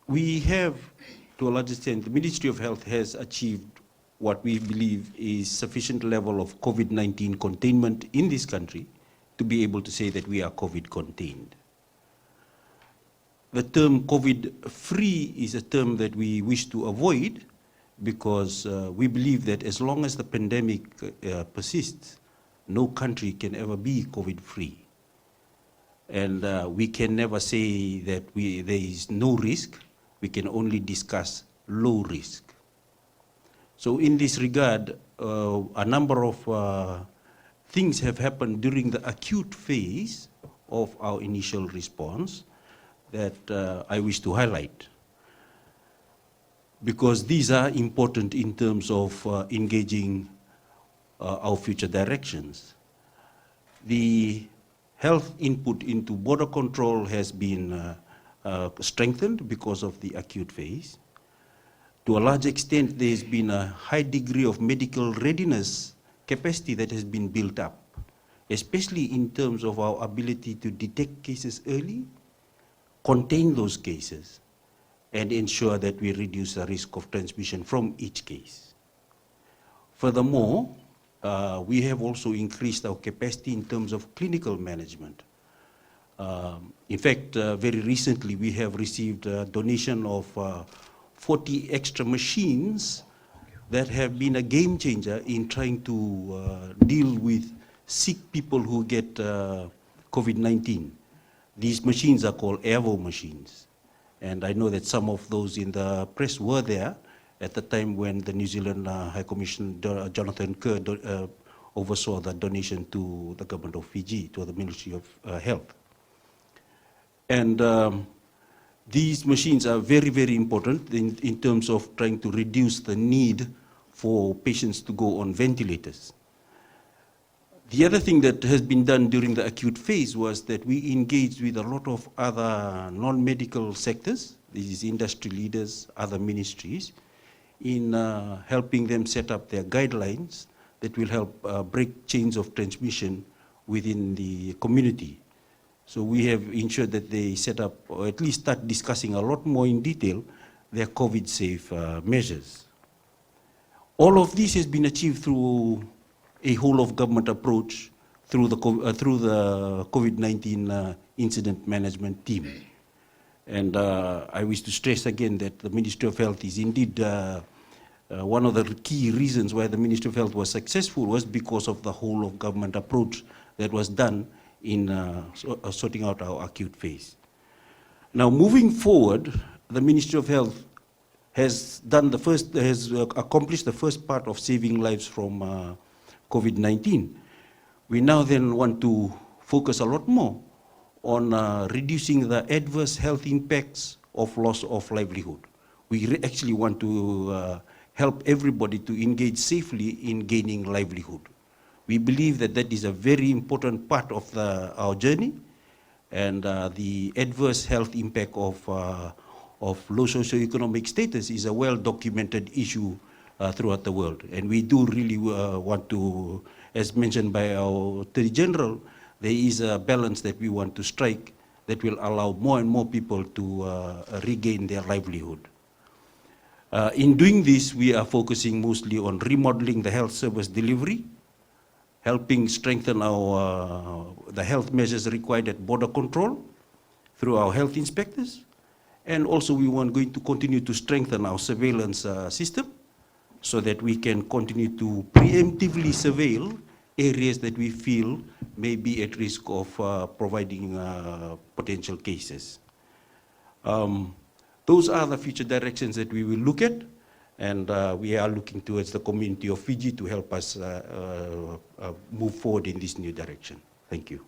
We have, to a large extent, the Ministry of Health has achieved what we believe is sufficient level of COVID-19 containment in this country to be able to say that we are COVID contained. The term COVID-free is a term that we wish to avoid because we believe that as long as the pandemic persists, no country can ever be COVID-free. And we can never say that there is no risk. We can only discuss low risk. So in this regard, a number of things have happened during the acute phase of our initial response that I wish to highlight, because these are important in terms of engaging our future directions. The health input into border control has been strengthened because of the acute phase. To a large extent, there's been a high degree of medical readiness capacity that has been built up, especially in terms of our ability to detect cases early, contain those cases, and ensure that we reduce the risk of transmission from each case. Furthermore, we have also increased our capacity in terms of clinical management. In fact, very recently we have received a donation of 40 extra machines that have been a game changer in trying to deal with sick people who get COVID-19. These machines are called Airvo machines. And I know that some of those in the press were there at the time when the New Zealand High Commissioner Jonathan Kerr oversaw the donation to the government of Fiji, to the Ministry of Health. And these machines are very, very important in terms of trying to reduce the need for patients to go on ventilators. The other thing that has been done during the acute phase was that we engaged with a lot of other non-medical sectors, these industry leaders, other ministries, in helping them set up their guidelines that will help break chains of transmission within the community. So we have ensured that they set up, or at least start discussing a lot more in detail, their COVID-safe measures. All of this has been achieved through a whole-of-government approach through the COVID-19 incident management team. And I wish to stress again that the Ministry of Health is indeed one of the key reasons why the Ministry of Health was successful was because of the whole-of-government approach that was done in sorting out our acute phase. Now, moving forward, the Ministry of Health has accomplished the first part of saving lives from COVID-19. We now then want to focus a lot more on reducing the adverse health impacts of loss of livelihood. We actually want to help everybody to engage safely in gaining livelihood. We believe that that is a very important part of our journey, and the adverse health impact of low socioeconomic status is a well-documented issue throughout the world. And we do really want to, as mentioned by our Attorney General, there is a balance that we want to strike that will allow more and more people to regain their livelihood. In doing this, we are focusing mostly on remodeling the health service delivery, helping strengthen the health measures required at border control through our health inspectors. And also we want going to continue to strengthen our surveillance system so that we can continue to preemptively surveil areas that we feel may be at risk of providing potential cases. Those are the future directions that we will look at, and we are looking towards the community of Fiji to help us move forward in this new direction. Thank you.